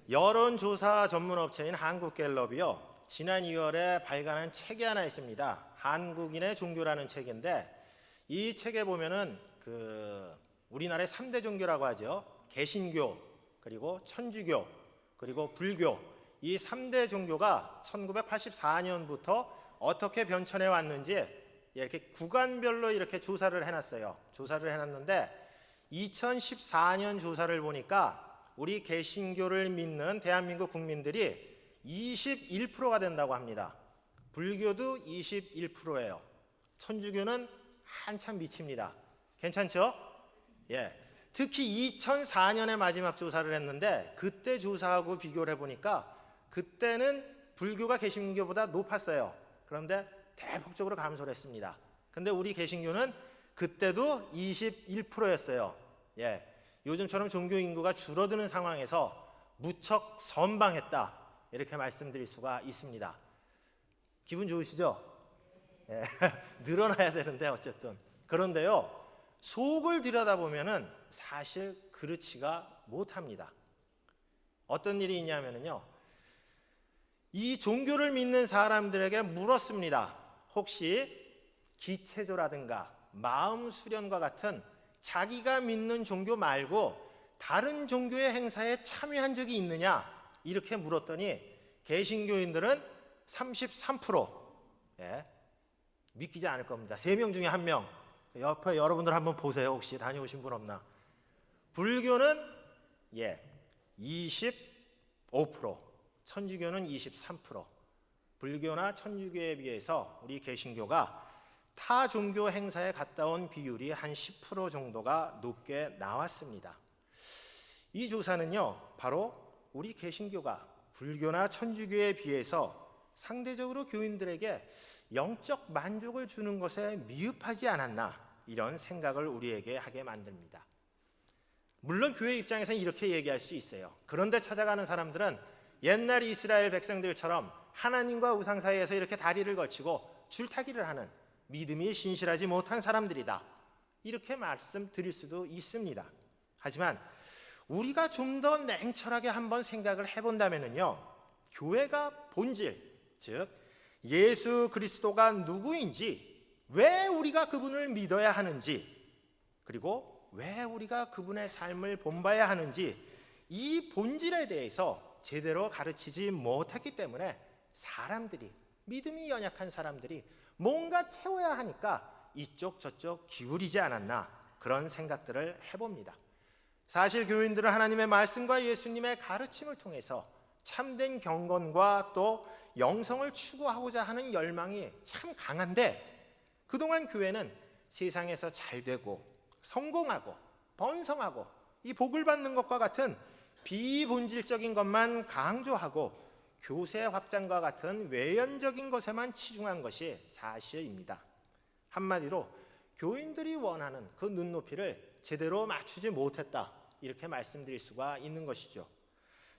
여론조사 전문 업체인 한국갤럽이요, 지난 2월에 발간한 책이 하나 있습니다. 한국인의 종교라는 책인데, 이 책에 보면은 우리나라의 3대 종교라고 하죠. 개신교, 그리고 천주교, 그리고 불교, 이 3대 종교가 1984년부터 어떻게 변천해 왔는지 이렇게 구간별로 이렇게 조사를 해놨어요. 조사를 해놨는데 2014년 조사를 보니까 우리 개신교를 믿는 대한민국 국민들이 21%가 된다고 합니다. 불교도 21%예요. 천주교는 한참 미칩니다. 괜찮죠? 예. 특히 2004년에 마지막 조사를 했는데 그때 조사하고 비교를 해보니까 그때는 불교가 개신교보다 높았어요. 그런데 대폭적으로 감소를 했습니다. 근데 우리 개신교는 그때도 21%였어요. 예. 요즘처럼 종교 인구가 줄어드는 상황에서 무척 선방했다, 이렇게 말씀드릴 수가 있습니다. 기분 좋으시죠? 예. 늘어나야 되는데 어쨌든. 그런데요, 속을 들여다보면은 사실 그렇지가 못합니다. 어떤 일이 있냐면요, 이 종교를 믿는 사람들에게 물었습니다. 혹시 기체조라든가 마음 수련과 같은 자기가 믿는 종교 말고 다른 종교의 행사에 참여한 적이 있느냐, 이렇게 물었더니 개신교인들은 33%. 예, 믿기지 않을 겁니다. 3명 중에 1명. 옆에 여러분들 한번 보세요. 혹시 다녀오신 분 없나? 불교는 25%, 천주교는 23%. 불교나 천주교에 비해서 우리 개신교가 타 종교 행사에 갔다 온 비율이 한 10% 정도가 높게 나왔습니다. 이 조사는요, 바로 우리 개신교가 불교나 천주교에 비해서 상대적으로 교인들에게 영적 만족을 주는 것에 미흡하지 않았나, 이런 생각을 우리에게 하게 만듭니다. 물론 교회 입장에서는 이렇게 얘기할 수 있어요. 그런데 찾아가는 사람들은 옛날 이스라엘 백성들처럼 하나님과 우상 사이에서 이렇게 다리를 걸치고 줄타기를 하는 믿음이 신실하지 못한 사람들이다, 이렇게 말씀드릴 수도 있습니다. 하지만 우리가 좀 더 냉철하게 한번 생각을 해본다면요, 교회가 본질, 즉 예수 그리스도가 누구인지, 왜 우리가 그분을 믿어야 하는지, 그리고 왜 우리가 그분의 삶을 본봐야 하는지, 이 본질에 대해서 제대로 가르치지 못했기 때문에 사람들이, 믿음이 연약한 사람들이 뭔가 채워야 하니까 이쪽 저쪽 기울이지 않았나, 그런 생각들을 해봅니다. 사실 교인들은 하나님의 말씀과 예수님의 가르침을 통해서 참된 경건과 또 영성을 추구하고자 하는 열망이 참 강한데, 그동안 교회는 세상에서 잘되고 성공하고 번성하고 이 복을 받는 것과 같은 비본질적인 것만 강조하고 교세 확장과 같은 외연적인 것에만 치중한 것이 사실입니다. 한마디로 교인들이 원하는 그 눈높이를 제대로 맞추지 못했다, 이렇게 말씀드릴 수가 있는 것이죠.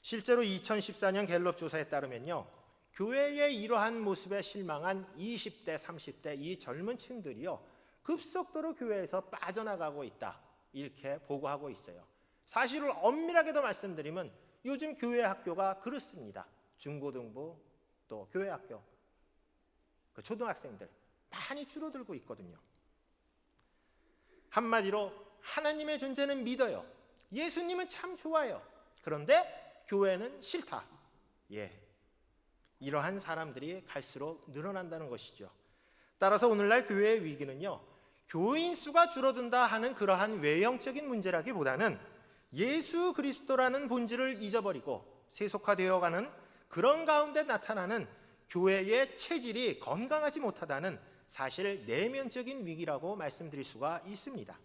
실제로 2014년 갤럽 조사에 따르면요, 교회의 이러한 모습에 실망한 20대, 30대 이 젊은 층들이요, 급속도로 교회에서 빠져나가고 있다, 이렇게 보고하고 있어요. 사실을 엄밀하게도 말씀드리면 요즘 교회 학교가 그렇습니다. 중고등부, 또 교회 학교, 초등학생들 많이 줄어들고 있거든요. 한마디로 하나님의 존재는 믿어요. 예수님은 참 좋아요. 그런데 교회는 싫다. 이러한 사람들이 갈수록 늘어난다는 것이죠. 따라서 오늘날 교회의 위기는요, 교인 수가 줄어든다 하는 그러한 외형적인 문제라기보다는 예수 그리스도라는 본질을 잊어버리고 세속화되어가는 그런 가운데 나타나는 교회의 체질이 건강하지 못하다는 사실 내면적인 위기라고 말씀드릴 수가 있습니다.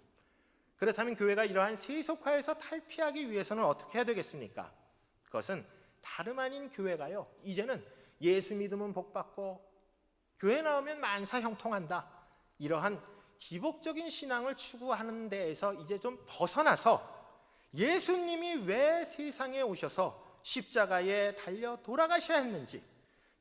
그렇다면 교회가 이러한 세속화에서 탈피하기 위해서는 어떻게 해야 되겠습니까? 그것은 다름 아닌 교회가요, 이제는 예수 믿으면 복받고 교회 나오면 만사 형통한다, 이러한 기복적인 신앙을 추구하는 데에서 이제 좀 벗어나서 예수님이 왜 세상에 오셔서 십자가에 달려 돌아가셔야 했는지,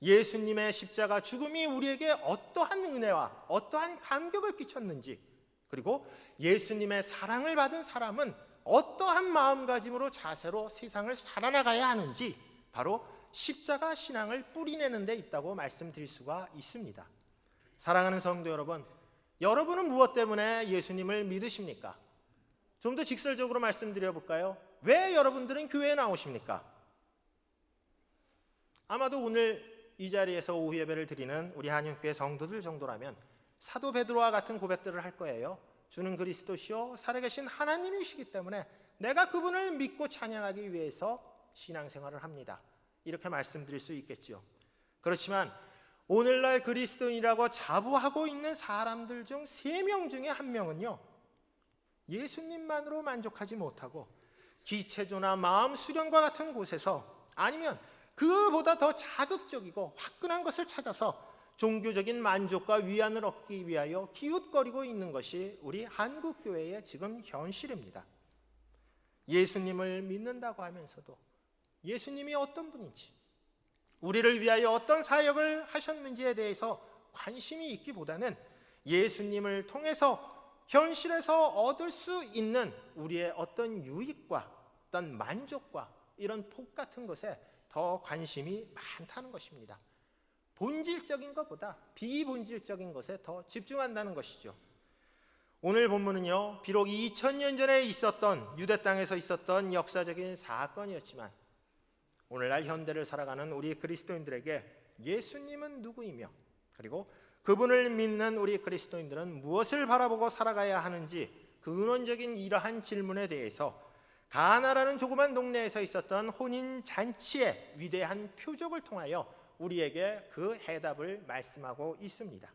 예수님의 십자가 죽음이 우리에게 어떠한 은혜와 어떠한 감격을 끼쳤는지, 그리고 예수님의 사랑을 받은 사람은 어떠한 마음가짐으로 자세로 세상을 살아나가야 하는지 바로 십자가 신앙을 뿌리내는 데 있다고 말씀드릴 수가 있습니다. 사랑하는 성도 여러분, 여러분은 무엇 때문에 예수님을 믿으십니까? 좀 더 직설적으로 말씀드려 볼까요? 왜 여러분들은 교회에 나오십니까? 아마도 오늘 이 자리에서 오후 예배를 드리는 우리 한영교회 성도들 정도라면 사도 베드로와 같은 고백들을 할 거예요. 주는 그리스도시요 살아계신 하나님이시기 때문에 내가 그분을 믿고 찬양하기 위해서 신앙생활을 합니다. 이렇게 말씀드릴 수 있겠죠. 그렇지만 오늘날 그리스도인이라고 자부하고 있는 사람들 중 3명 중에 1명은요, 예수님만으로 만족하지 못하고 기체조나 마음 수련과 같은 곳에서 아니면 그보다 더 자극적이고 화끈한 것을 찾아서 종교적인 만족과 위안을 얻기 위하여 기웃거리고 있는 것이 우리 한국교회의 지금 현실입니다. 예수님을 믿는다고 하면서도 예수님이 어떤 분인지, 우리를 위하여 어떤 사역을 하셨는지에 대해서 관심이 있기보다는 예수님을 통해서 현실에서 얻을 수 있는 우리의 어떤 유익과 어떤 만족과 이런 복 같은 것에 더 관심이 많다는 것입니다. 본질적인 것보다 비본질적인 것에 더 집중한다는 것이죠. 오늘 본문은요, 비록 2000년 전에 있었던 유대 땅에서 있었던 역사적인 사건이었지만 오늘날 현대를 살아가는 우리 그리스도인들에게 예수님은 누구이며 그리고 그분을 믿는 우리 그리스도인들은 무엇을 바라보고 살아가야 하는지 그 근원적인 이러한 질문에 대해서 가나라는 조그만 동네에서 있었던 혼인잔치의 위대한 표적을 통하여 우리에게 그 해답을 말씀하고 있습니다.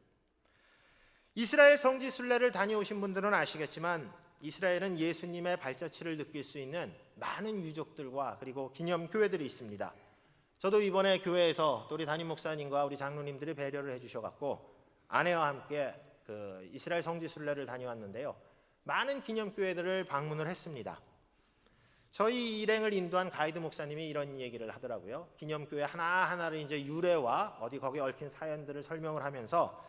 이스라엘 성지 순례를 다녀오신 분들은 아시겠지만 이스라엘은 예수님의 발자취를 느낄 수 있는 많은 유적들과 그리고 기념교회들이 있습니다. 저도 이번에 교회에서 또 우리 담임 목사님과 우리 장로님들이 배려를 해주셔갖고 아내와 함께 그 이스라엘 성지 순례를 다녀왔는데요, 많은 기념교회들을 방문을 했습니다. 저희 일행을 인도한 가이드 목사님이 이런 얘기를 하더라고요. 기념교회 하나하나를 이제 유래와 어디 거기에 얽힌 사연들을 설명을 하면서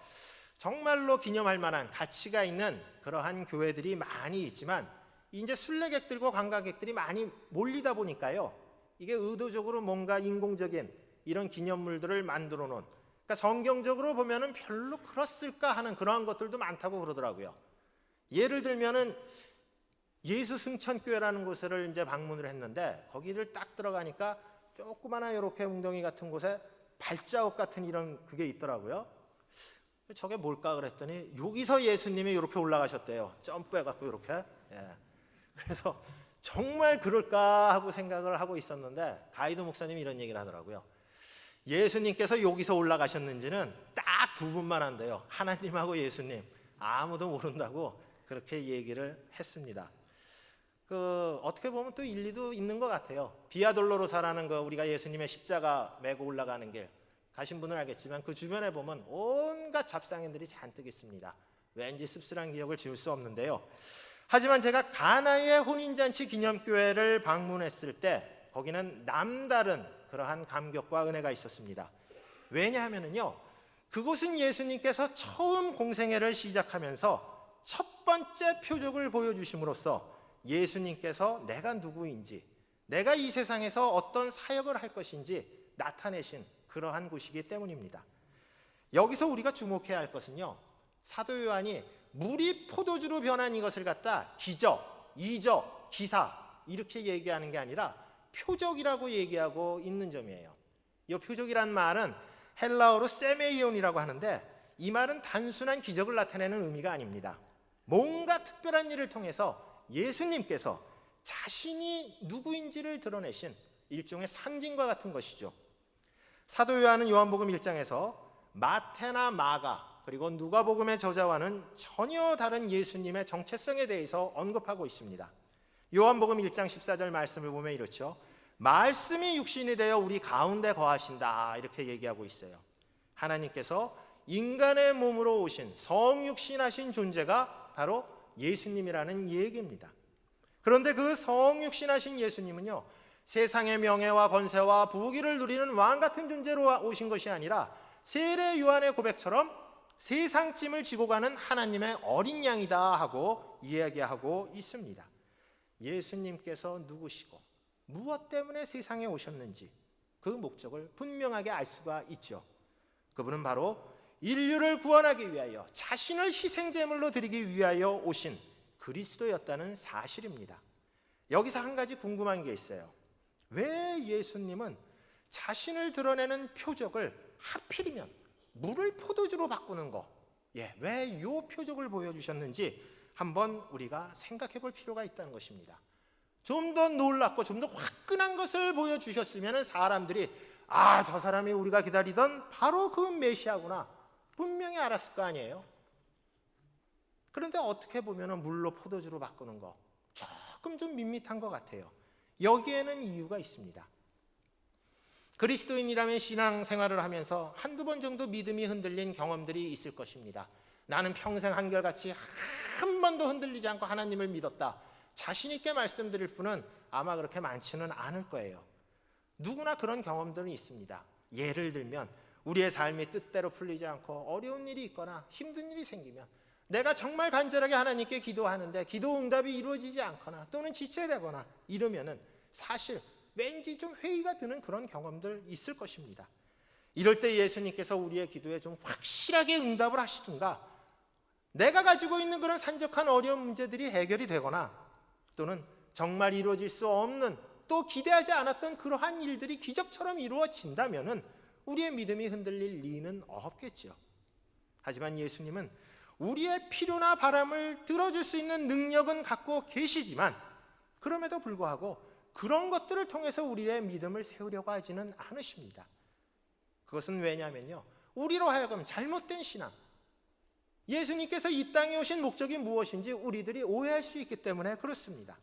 정말로 기념할 만한 가치가 있는 그러한 교회들이 많이 있지만 이제 순례객들과 관광객들이 많이 몰리다 보니까요, 이게 의도적으로 뭔가 인공적인 이런 기념물들을 만들어 놓은, 그러니까 성경적으로 보면은 별로 그렇을까 하는 그러한 것들도 많다고 그러더라고요. 예를 들면은 예수 승천교회라는 곳을 이제 방문을 했는데 거기를 딱 들어가니까 조그마한 이렇게 웅덩이 같은 곳에 발자국 같은 이런 그게 있더라고요. 저게 뭘까 그랬더니 여기서 예수님이 이렇게 올라가셨대요. 점프해갖고 이렇게. 예. 그래서 정말 그럴까 하고 생각을 하고 있었는데 가이드 목사님이 이런 얘기를 하더라고요. 예수님께서 여기서 올라가셨는지는 딱 2분만 한대요. 하나님하고 예수님. 아무도 모른다고 그렇게 얘기를 했습니다. 어떻게 보면 또 일리도 있는 것 같아요. 비아 돌로로사라는 거, 우리가 예수님의 십자가 메고 올라가는 길 가신 분은 알겠지만 그 주변에 보면 온갖 잡상인들이 잔뜩 있습니다. 왠지 씁쓸한 기억을 지울 수 없는데요. 하지만 제가 가나의 혼인잔치 기념교회를 방문했을 때 거기는 남다른 그러한 감격과 은혜가 있었습니다. 왜냐하면요, 그곳은 예수님께서 처음 공생애를 시작하면서 첫 번째 표적을 보여주심으로써 예수님께서 내가 누구인지, 내가 이 세상에서 어떤 사역을 할 것인지 나타내신 그러한 곳이기 때문입니다. 여기서 우리가 주목해야 할 것은요, 사도 요한이 물이 포도주로 변한 이것을 갖다 기적, 이적, 기사 이렇게 얘기하는 게 아니라 표적이라고 얘기하고 있는 점이에요. 이 표적이란 말은 헬라어로 세메이온이라고 하는데 이 말은 단순한 기적을 나타내는 의미가 아닙니다. 뭔가 특별한 일을 통해서 예수님께서 자신이 누구인지를 드러내신 일종의 상징과 같은 것이죠. 사도 요한은 요한복음 1장에서 마태나 마가 그리고 누가복음의 저자와는 전혀 다른 예수님의 정체성에 대해서 언급하고 있습니다. 요한복음 1장 14절 말씀을 보면 이렇죠. 말씀이 육신이 되어 우리 가운데 거하신다 이렇게 얘기하고 있어요. 하나님께서 인간의 몸으로 오신 성육신하신 존재가 바로 예수님이라는 얘기입니다. 그런데 그 성육신하신 예수님은요, 세상의 명예와 권세와 부귀를 누리는 왕 같은 존재로 오신 것이 아니라 세례 요한의 고백처럼 세상 짐을 지고 가는 하나님의 어린 양이다 하고 이야기하고 있습니다. 예수님께서 누구시고 무엇 때문에 세상에 오셨는지 그 목적을 분명하게 알 수가 있죠. 그분은 바로 인류를 구원하기 위하여 자신을 희생제물로 드리기 위하여 오신 그리스도였다는 사실입니다. 여기서 한 가지 궁금한 게 있어요. 왜 예수님은 자신을 드러내는 표적을 하필이면 물을 포도주로 바꾸는 거, 왜 이 표적을 보여주셨는지 한번 우리가 생각해 볼 필요가 있다는 것입니다. 좀 더 놀랍고 좀 더 화끈한 것을 보여주셨으면 사람들이 저 사람이 우리가 기다리던 바로 그 메시아구나 분명히 알았을 거 아니에요. 그런데 어떻게 보면 물로 포도주로 바꾸는 거 조금 좀 밋밋한 것 같아요. 여기에는 이유가 있습니다. 그리스도인이라면 신앙생활을 하면서 한두 번 정도 믿음이 흔들린 경험들이 있을 것입니다. 나는 평생 한결같이 한 번도 흔들리지 않고 하나님을 믿었다. 자신 있게 말씀드릴 분은 아마 그렇게 많지는 않을 거예요. 누구나 그런 경험들은 있습니다. 예를 들면 우리의 삶이 뜻대로 풀리지 않고 어려운 일이 있거나 힘든 일이 생기면 내가 정말 간절하게 하나님께 기도하는데 기도 응답이 이루어지지 않거나 또는 지체되거나 이러면은 사실 왠지 좀 회의가 드는 그런 경험들 있을 것입니다. 이럴 때 예수님께서 우리의 기도에 좀 확실하게 응답을 하시든가 내가 가지고 있는 그런 산적한 어려운 문제들이 해결이 되거나 또는 정말 이루어질 수 없는 또 기대하지 않았던 그러한 일들이 기적처럼 이루어진다면은 우리의 믿음이 흔들릴 리는 없겠죠. 하지만 예수님은 우리의 필요나 바람을 들어줄 수 있는 능력은 갖고 계시지만 그럼에도 불구하고 그런 것들을 통해서 우리의 믿음을 세우려고 하지는 않으십니다. 그것은 왜냐면요, 우리로 하여금 잘못된 신앙, 예수님께서 이 땅에 오신 목적이 무엇인지 우리들이 오해할 수 있기 때문에 그렇습니다.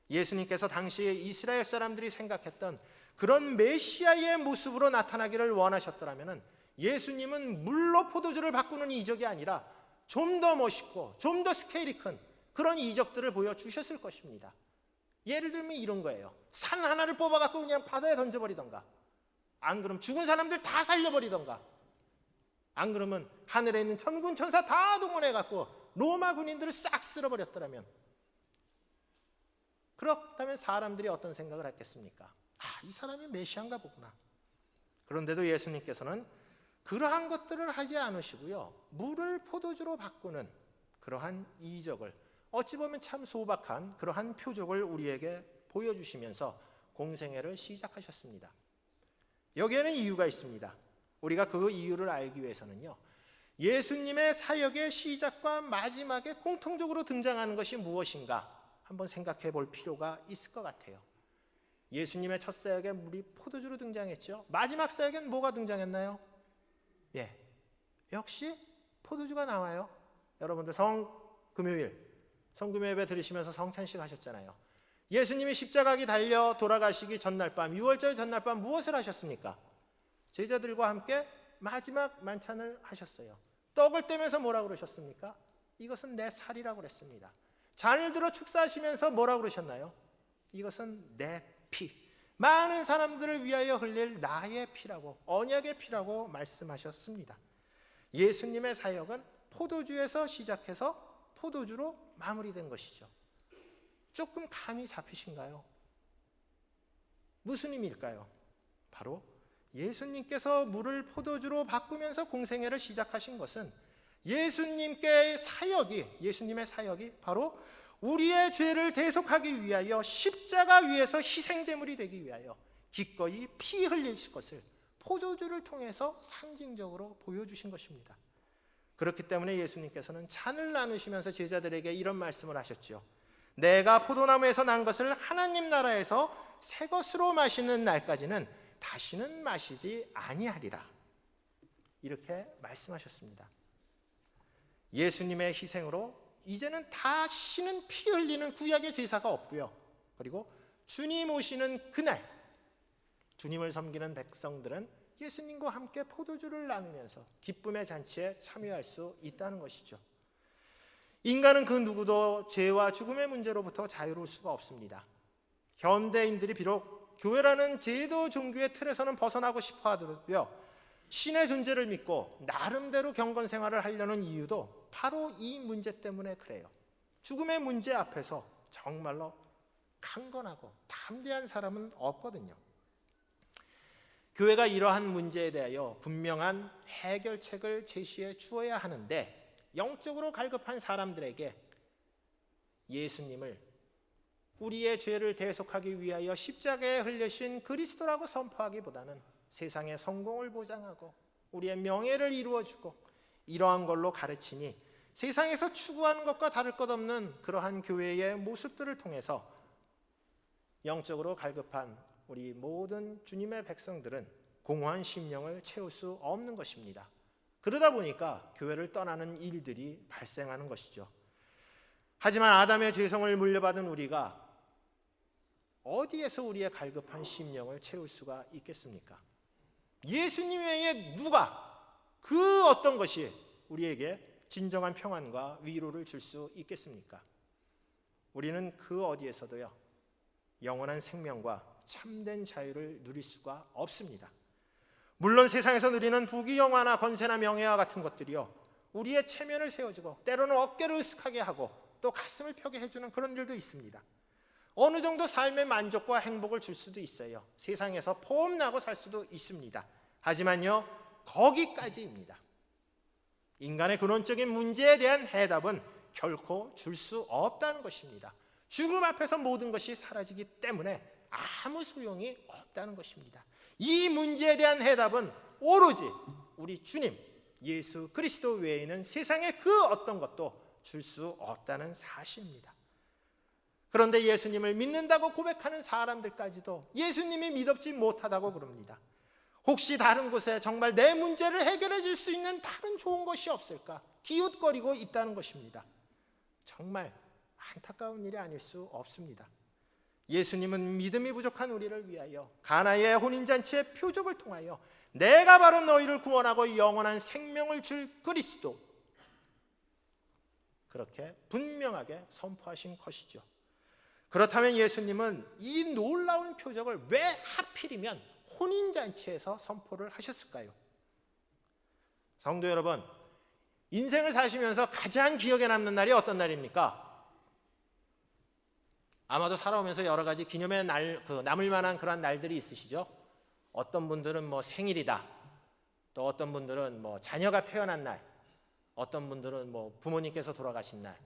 예수님께서 당시에 이스라엘 사람들이 생각했던 그런 메시아의 모습으로 나타나기를 원하셨더라면 예수님은 물로 포도주를 바꾸는 이적이 아니라 좀 더 멋있고 좀 더 스케일이 큰 그런 이적들을 보여주셨을 것입니다. 예를 들면 이런 거예요. 산 하나를 뽑아갖고 그냥 바다에 던져버리던가, 안 그러면 죽은 사람들 다 살려버리던가, 안 그러면 하늘에 있는 천군 천사 다 동원해갖고 로마 군인들을 싹 쓸어버렸더라면, 그렇다면 사람들이 어떤 생각을 했겠습니까? 이 사람이 메시아인가 보구나. 그런데도 예수님께서는 그러한 것들을 하지 않으시고요, 물을 포도주로 바꾸는 그러한 이적을, 어찌 보면 참 소박한 그러한 표적을 우리에게 보여주시면서 공생애를 시작하셨습니다. 여기에는 이유가 있습니다. 우리가 그 이유를 알기 위해서는요, 예수님의 사역의 시작과 마지막에 공통적으로 등장하는 것이 무엇인가 한번 생각해 볼 필요가 있을 것 같아요. 예수님의 첫 사역에 물이 포도주로 등장했죠. 마지막 사역엔 뭐가 등장했나요? 역시 포도주가 나와요. 여러분들 성금요일 예배 들으시면서 성찬식 하셨잖아요. 예수님이 십자가에 달려 돌아가시기 전날 밤, 6월절 전날 밤 무엇을 하셨습니까? 제자들과 함께 마지막 만찬을 하셨어요. 떡을 떼면서 뭐라고 그러셨습니까? 이것은 내 살이라고 그랬습니다. 잔을 들어 축사하시면서 뭐라고 그러셨나요? 이것은 내 피, 많은 사람들을 위하여 흘릴 나의 피라고, 언약의 피라고 말씀하셨습니다. 예수님의 사역은 포도주에서 시작해서 포도주로 마무리된 것이죠. 조금 감이 잡히신가요? 무슨 의미일까요? 바로 예수님께서 물을 포도주로 바꾸면서 공생애를 시작하신 것은 예수님의 사역이 바로 우리의 죄를 대속하기 위하여 십자가 위에서 희생제물이 되기 위하여 기꺼이 피 흘릴 것을 포도주를 통해서 상징적으로 보여주신 것입니다. 그렇기 때문에 예수님께서는 잔을 나누시면서 제자들에게 이런 말씀을 하셨죠. 내가 포도나무에서 난 것을 하나님 나라에서 새 것으로 마시는 날까지는 다시는 마시지 아니하리라. 이렇게 말씀하셨습니다. 예수님의 희생으로 이제는 다시는 피 흘리는 구약의 제사가 없고요. 그리고 주님 오시는 그날, 주님을 섬기는 백성들은 예수님과 함께 포도주를 나누면서 기쁨의 잔치에 참여할 수 있다는 것이죠. 인간은 그 누구도 죄와 죽음의 문제로부터 자유로울 수가 없습니다. 현대인들이 비록 교회라는 제도 종교의 틀에서는 벗어나고 싶어 하더라도요, 신의 존재를 믿고 나름대로 경건 생활을 하려는 이유도 바로 이 문제 때문에 그래요. 죽음의 문제 앞에서 정말로 강건하고 담대한 사람은 없거든요. 교회가 이러한 문제에 대하여 분명한 해결책을 제시해 주어야 하는데, 영적으로 갈급한 사람들에게 예수님을 우리의 죄를 대속하기 위하여 십자가에 흘리신 그리스도라고 선포하기보다는 세상의 성공을 보장하고 우리의 명예를 이루어주고 이러한 걸로 가르치니, 세상에서 추구하는 것과 다를 것 없는 그러한 교회의 모습들을 통해서 영적으로 갈급한 우리 모든 주님의 백성들은 공허한 심령을 채울 수 없는 것입니다. 그러다 보니까 교회를 떠나는 일들이 발생하는 것이죠. 하지만 아담의 죄성을 물려받은 우리가 어디에서 우리의 갈급한 심령을 채울 수가 있겠습니까? 예수님 외에 누가, 그 어떤 것이 우리에게 진정한 평안과 위로를 줄 수 있겠습니까? 우리는 그 어디에서도요, 영원한 생명과 참된 자유를 누릴 수가 없습니다. 물론 세상에서 누리는 부귀영화나 권세나 명예와 같은 것들이요, 우리의 체면을 세워주고 때로는 어깨를 으쓱하게 하고 또 가슴을 펴게 해주는 그런 일도 있습니다. 어느 정도 삶의 만족과 행복을 줄 수도 있어요. 세상에서 폼나고 살 수도 있습니다. 하지만요, 거기까지입니다. 인간의 근원적인 문제에 대한 해답은 결코 줄 수 없다는 것입니다. 죽음 앞에서 모든 것이 사라지기 때문에 아무 소용이 없다는 것입니다. 이 문제에 대한 해답은 오로지 우리 주님 예수 그리스도 외에는 세상에 그 어떤 것도 줄 수 없다는 사실입니다. 그런데 예수님을 믿는다고 고백하는 사람들까지도 예수님이 믿지 못하다고 그럽니다. 혹시 다른 곳에 정말 내 문제를 해결해 줄 수 있는 다른 좋은 것이 없을까 기웃거리고 있다는 것입니다. 정말 안타까운 일이 아닐 수 없습니다. 예수님은 믿음이 부족한 우리를 위하여 가나의 혼인잔치의 표적을 통하여 내가 바로 너희를 구원하고 영원한 생명을 줄 그리스도, 그렇게 분명하게 선포하신 것이죠. 그렇다면 예수님은 이 놀라운 표적을 왜 하필이면 혼인잔치에서 선포를 하셨을까요? 성도 여러분, 인생을 사시면서 가장 기억에 남는 날이 어떤 날입니까? 아마도 살아오면서 여러 가지 기념의 날, 남을 만한 그런 날들이 있으시죠? 어떤 분들은 뭐 생일이다, 또 어떤 분들은 뭐 자녀가 태어난 날, 어떤 분들은 뭐 부모님께서 돌아가신 날,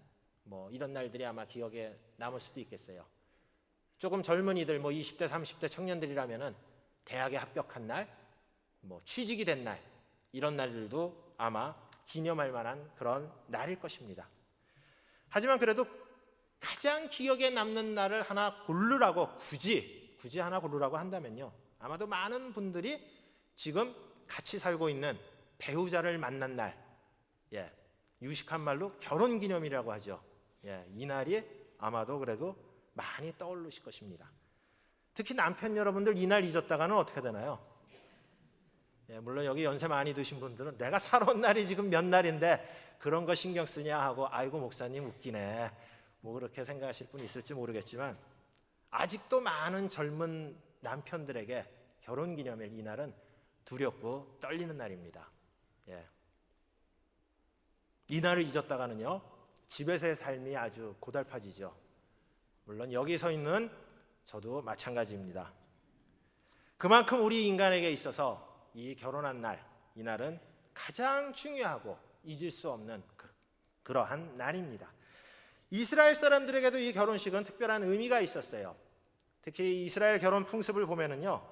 뭐 이런 날들이 아마 기억에 남을 수도 있겠어요. 조금 젊은이들, 뭐 20대, 30대 청년들이라면은 대학에 합격한 날, 뭐 취직이 된 날, 이런 날들도 아마 기념할 만한 그런 날일 것입니다. 하지만 그래도 가장 기억에 남는 날을 하나 고르라고, 굳이 하나 고르라고 한다면요, 아마도 많은 분들이 지금 같이 살고 있는 배우자를 만난 날, 유식한 말로 결혼기념이라고 하죠. 이 날이 아마도 그래도 많이 떠오르실 것입니다. 특히 남편 여러분들 이 날 잊었다가는 어떻게 되나요? 물론 여기 연세 많이 드신 분들은 내가 살아온 날이 지금 몇 날인데 그런 거 신경 쓰냐 하고, 아이고 목사님 웃기네, 뭐 그렇게 생각하실 분이 있을지 모르겠지만, 아직도 많은 젊은 남편들에게 결혼기념일 이 날은 두렵고 떨리는 날입니다. 이 날을 잊었다가는요, 집에서의 삶이 아주 고달파지죠. 물론 여기 서 있는 저도 마찬가지입니다. 그만큼 우리 인간에게 있어서 이 결혼한 날, 이 날은 가장 중요하고 잊을 수 없는 그러한 날입니다. 이스라엘 사람들에게도 이 결혼식은 특별한 의미가 있었어요. 특히 이스라엘 결혼 풍습을 보면은요,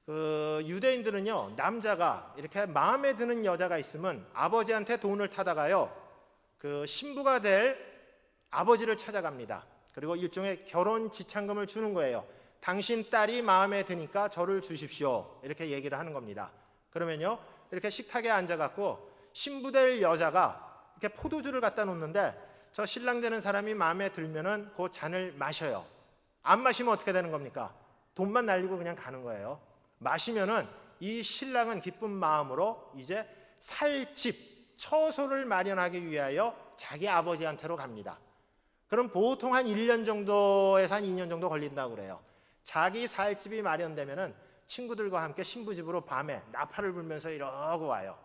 유대인들은요, 남자가 이렇게 마음에 드는 여자가 있으면 아버지한테 돈을 타다가요, 그 신부가 될 아버지를 찾아갑니다. 그리고 일종의 결혼 지참금을 주는 거예요. 당신 딸이 마음에 드니까 저를 주십시오, 이렇게 얘기를 하는 겁니다. 그러면요, 이렇게 식탁에 앉아갖고 신부 될 여자가 이렇게 포도주를 갖다 놓는데, 저 신랑 되는 사람이 마음에 들면은 그 잔을 마셔요. 안 마시면 어떻게 되는 겁니까? 돈만 날리고 그냥 가는 거예요. 마시면은 이 신랑은 기쁜 마음으로 이제 살 집, 처소를 마련하기 위하여 자기 아버지한테로 갑니다. 그럼 보통 한 1년 정도에서 한 2년 정도 걸린다고 그래요. 자기 살 집이 마련되면은 친구들과 함께 신부 집으로 밤에 나팔을 불면서 이러고 와요.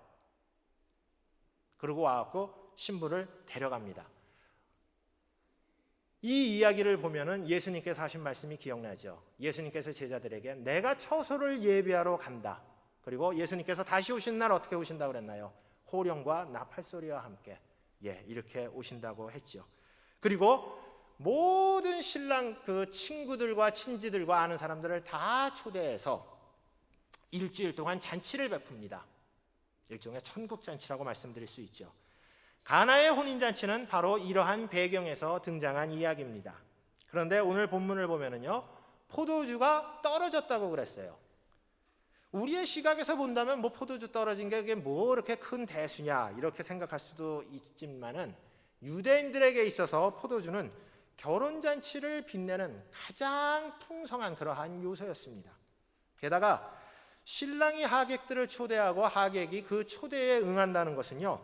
그러고 와갖고 신부를 데려갑니다. 이 이야기를 보면은 예수님께서 하신 말씀이 기억나죠. 예수님께서 제자들에게 내가 처소를 예비하러 간다. 그리고 예수님께서 다시 오신 날 어떻게 오신다고 그랬나요? 호령과 나팔소리와 함께 이렇게 오신다고 했죠. 그리고 모든 신랑 그 친구들과 친지들과 아는 사람들을 다 초대해서 일주일 동안 잔치를 베풉니다. 일종의 천국잔치라고 말씀드릴 수 있죠. 가나의 혼인잔치는 바로 이러한 배경에서 등장한 이야기입니다. 그런데 오늘 본문을 보면은요, 포도주가 떨어졌다고 그랬어요. 우리의 시각에서 본다면 뭐 포도주 떨어진 게 그게 뭐 이렇게 큰 대수냐 이렇게 생각할 수도 있지만은 유대인들에게 있어서 포도주는 결혼잔치를 빛내는 가장 풍성한 그러한 요소였습니다. 게다가 신랑이 하객들을 초대하고 하객이 그 초대에 응한다는 것은요,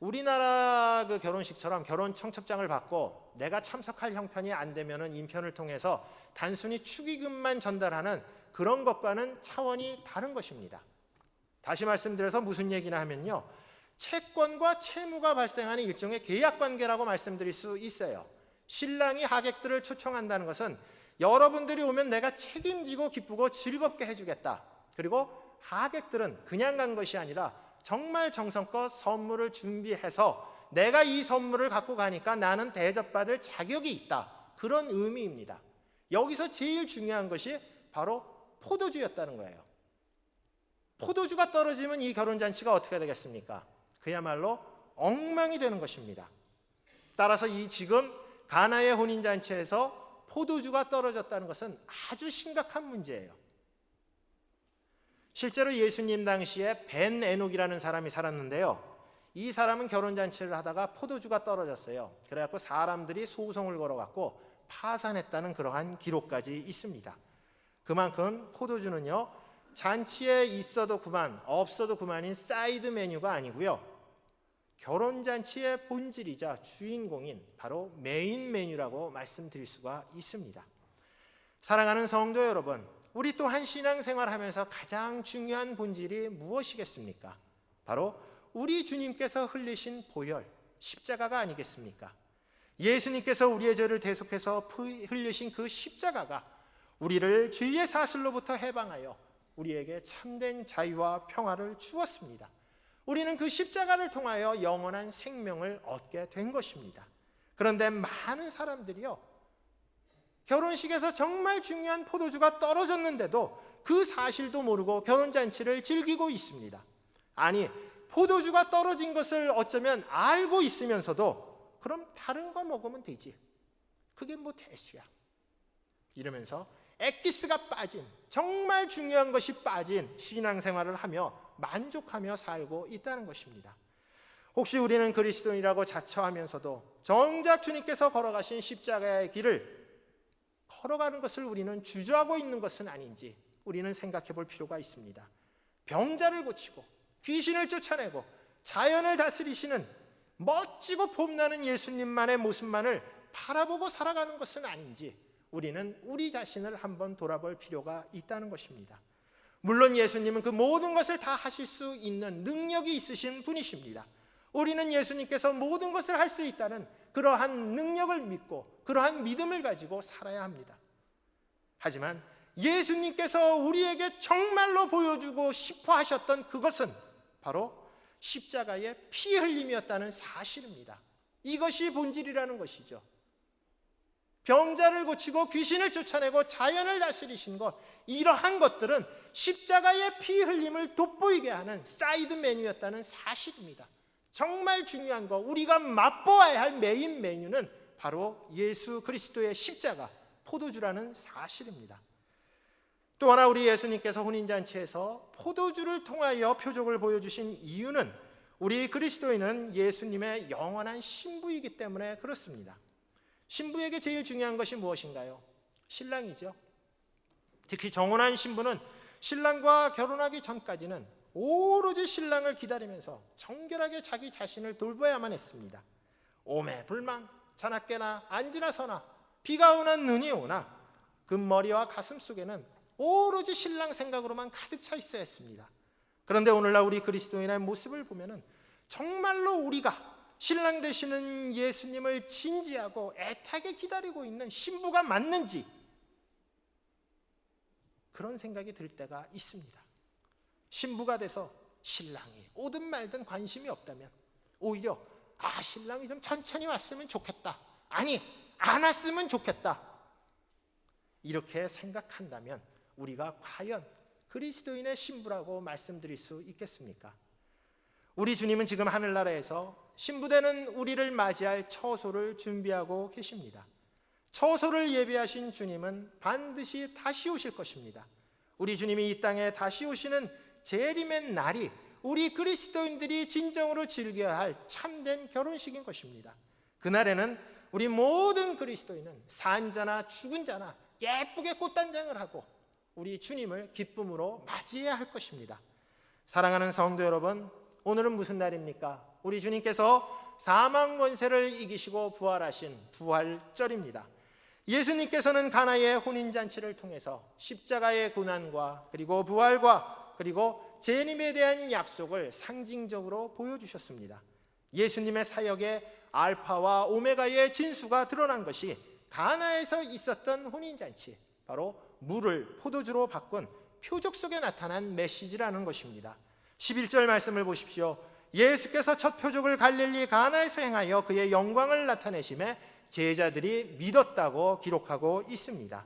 우리나라 그 결혼식처럼 결혼 청첩장을 받고 내가 참석할 형편이 안 되면은 인편을 통해서 단순히 축의금만 전달하는 그런 것과는 차원이 다른 것입니다. 다시 말씀드려서 무슨 얘기나 하면요, 채권과 채무가 발생하는 일종의 계약관계라고 말씀드릴 수 있어요. 신랑이 하객들을 초청한다는 것은 여러분들이 오면 내가 책임지고 기쁘고 즐겁게 해주겠다. 그리고 하객들은 그냥 간 것이 아니라 정말 정성껏 선물을 준비해서 내가 이 선물을 갖고 가니까 나는 대접받을 자격이 있다. 그런 의미입니다. 여기서 제일 중요한 것이 바로 포도주였다는 거예요. 포도주가 떨어지면 이 결혼잔치가 어떻게 되겠습니까? 그야말로 엉망이 되는 것입니다. 따라서 이 지금 가나의 혼인잔치에서 포도주가 떨어졌다는 것은 아주 심각한 문제예요. 실제로 예수님 당시에 벤 에녹이라는 사람이 살았는데요, 이 사람은 결혼잔치를 하다가 포도주가 떨어졌어요. 그래갖고 사람들이 소송을 걸어갖고 파산했다는 그러한 기록까지 있습니다. 그만큼 포도주는요, 잔치에 있어도 그만 없어도 그만인 사이드 메뉴가 아니고요, 결혼잔치의 본질이자 주인공인 바로 메인 메뉴라고 말씀드릴 수가 있습니다. 사랑하는 성도 여러분, 우리 또한 신앙생활하면서 가장 중요한 본질이 무엇이겠습니까? 바로 우리 주님께서 흘리신 보혈, 십자가가 아니겠습니까? 예수님께서 우리의 죄를 대속해서 흘리신 그 십자가가 우리를 죄의 사슬로부터 해방하여 우리에게 참된 자유와 평화를 주었습니다. 우리는 그 십자가를 통하여 영원한 생명을 얻게 된 것입니다. 그런데 많은 사람들이요, 결혼식에서 정말 중요한 포도주가 떨어졌는데도 그 사실도 모르고 결혼잔치를 즐기고 있습니다. 아니, 포도주가 떨어진 것을 어쩌면 알고 있으면서도 그럼 다른 거 먹으면 되지, 그게 뭐 대수야 이러면서 엑기스가 빠진, 정말 중요한 것이 빠진 신앙생활을 하며 만족하며 살고 있다는 것입니다. 혹시 우리는 그리스도인이라고 자처하면서도 정작 주님께서 걸어가신 십자가의 길을 걸어가는 것을 우리는 주저하고 있는 것은 아닌지 우리는 생각해 볼 필요가 있습니다. 병자를 고치고 귀신을 쫓아내고 자연을 다스리시는 멋지고 폼나는 예수님만의 모습만을 바라보고 살아가는 것은 아닌지 우리는 우리 자신을 한번 돌아볼 필요가 있다는 것입니다. 물론 예수님은 그 모든 것을 다 하실 수 있는 능력이 있으신 분이십니다. 우리는 예수님께서 모든 것을 할 수 있다는 그러한 능력을 믿고 그러한 믿음을 가지고 살아야 합니다. 하지만 예수님께서 우리에게 정말로 보여주고 싶어 하셨던 그것은 바로 십자가의 피 흘림이었다는 사실입니다. 이것이 본질이라는 것이죠. 병자를 고치고 귀신을 쫓아내고 자연을 다스리신 것, 이러한 것들은 십자가의 피 흘림을 돋보이게 하는 사이드 메뉴였다는 사실입니다. 정말 중요한 거, 우리가 맛보아야 할 메인 메뉴는 바로 예수 그리스도의 십자가, 포도주라는 사실입니다. 또 하나 우리 예수님께서 혼인잔치에서 포도주를 통하여 표적을 보여주신 이유는 우리 그리스도인은 예수님의 영원한 신부이기 때문에 그렇습니다. 신부에게 제일 중요한 것이 무엇인가요? 신랑이죠. 특히 정혼한 신부는 신랑과 결혼하기 전까지는 오로지 신랑을 기다리면서 정결하게 자기 자신을 돌봐야만 했습니다. 오매불망, 자나깨나 앉으나 서나 비가 오나 눈이 오나 그 머리와 가슴 속에는 오로지 신랑 생각으로만 가득 차 있어야 했습니다. 그런데 오늘날 우리 그리스도인의 모습을 보면은 정말로 우리가 신랑 되시는 예수님을 진지하고 애타게 기다리고 있는 신부가 맞는지 그런 생각이 들 때가 있습니다. 신부가 돼서 신랑이 오든 말든 관심이 없다면 오히려 신랑이 좀 천천히 왔으면 좋겠다, 아니 안 왔으면 좋겠다, 이렇게 생각한다면 우리가 과연 그리스도인의 신부라고 말씀드릴 수 있겠습니까? 우리 주님은 지금 하늘나라에서 신부되는 우리를 맞이할 처소를 준비하고 계십니다. 처소를 예비하신 주님은 반드시 다시 오실 것입니다. 우리 주님이 이 땅에 다시 오시는 재림의 날이 우리 그리스도인들이 진정으로 즐겨야 할 참된 결혼식인 것입니다. 그날에는 우리 모든 그리스도인은 산 자나 죽은 자나 예쁘게 꽃단장을 하고 우리 주님을 기쁨으로 맞이해야 할 것입니다. 사랑하는 성도 여러분, 오늘은 무슨 날입니까? 우리 주님께서 사망 권세를 이기시고 부활하신 부활절입니다. 예수님께서는 가나의 혼인잔치를 통해서 십자가의 고난과 그리고 부활과 그리고 재림에 대한 약속을 상징적으로 보여주셨습니다. 예수님의 사역의 알파와 오메가의 진수가 드러난 것이 가나에서 있었던 혼인잔치, 바로 물을 포도주로 바꾼 표적 속에 나타난 메시지라는 것입니다. 11절 말씀을 보십시오. 예수께서 첫 표적을 갈릴리 가나에서 행하여 그의 영광을 나타내심에 제자들이 믿었다고 기록하고 있습니다.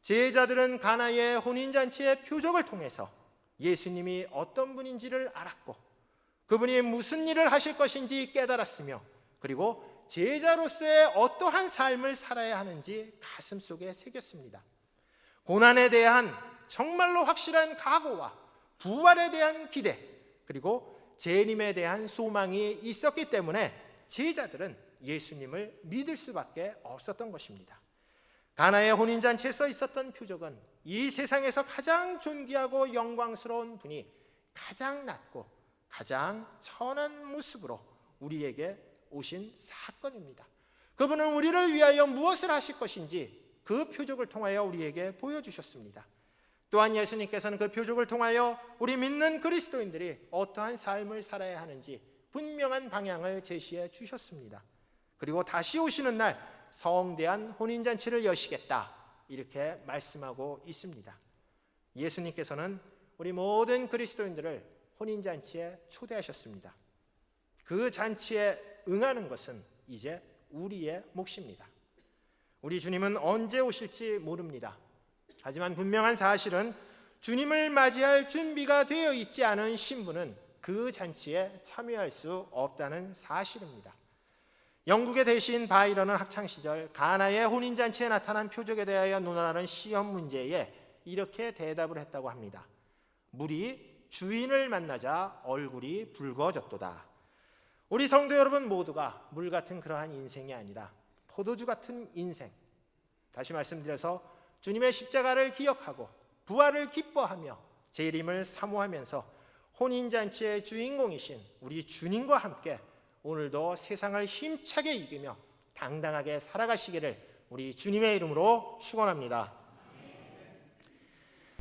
제자들은 가나의 혼인잔치의 표적을 통해서 예수님이 어떤 분인지를 알았고 그분이 무슨 일을 하실 것인지 깨달았으며 그리고 제자로서의 어떠한 삶을 살아야 하는지 가슴속에 새겼습니다. 고난에 대한 정말로 확실한 각오와 부활에 대한 기대 그리고 재림에 대한 소망이 있었기 때문에 제자들은 예수님을 믿을 수밖에 없었던 것입니다. 가나의 혼인잔치에 써 있었던 표적은 이 세상에서 가장 존귀하고 영광스러운 분이 가장 낮고 가장 천한 모습으로 우리에게 오신 사건입니다. 그분은 우리를 위하여 무엇을 하실 것인지 그 표적을 통하여 우리에게 보여주셨습니다. 또한 예수님께서는 그 표적을 통하여 우리 믿는 그리스도인들이 어떠한 삶을 살아야 하는지 분명한 방향을 제시해 주셨습니다. 그리고 다시 오시는 날 성대한 혼인잔치를 여시겠다, 이렇게 말씀하고 있습니다. 예수님께서는 우리 모든 그리스도인들을 혼인잔치에 초대하셨습니다. 그 잔치에 응하는 것은 이제 우리의 몫입니다. 우리 주님은 언제 오실지 모릅니다. 하지만 분명한 사실은 주님을 맞이할 준비가 되어 있지 않은 신부는 그 잔치에 참여할 수 없다는 사실입니다. 영국의 대신 바이런은 학창시절 가나의 혼인잔치에 나타난 표적에 대하여 논하는 시험 문제에 이렇게 대답을 했다고 합니다. 물이 주인을 만나자 얼굴이 붉어졌도다. 우리 성도 여러분 모두가 물 같은 그러한 인생이 아니라 포도주 같은 인생, 다시 말씀드려서 주님의 십자가를 기억하고 부활을 기뻐하며 재림을 사모하면서 혼인잔치의 주인공이신 우리 주님과 함께 오늘도 세상을 힘차게 이기며 당당하게 살아가시기를 우리 주님의 이름으로 축원합니다.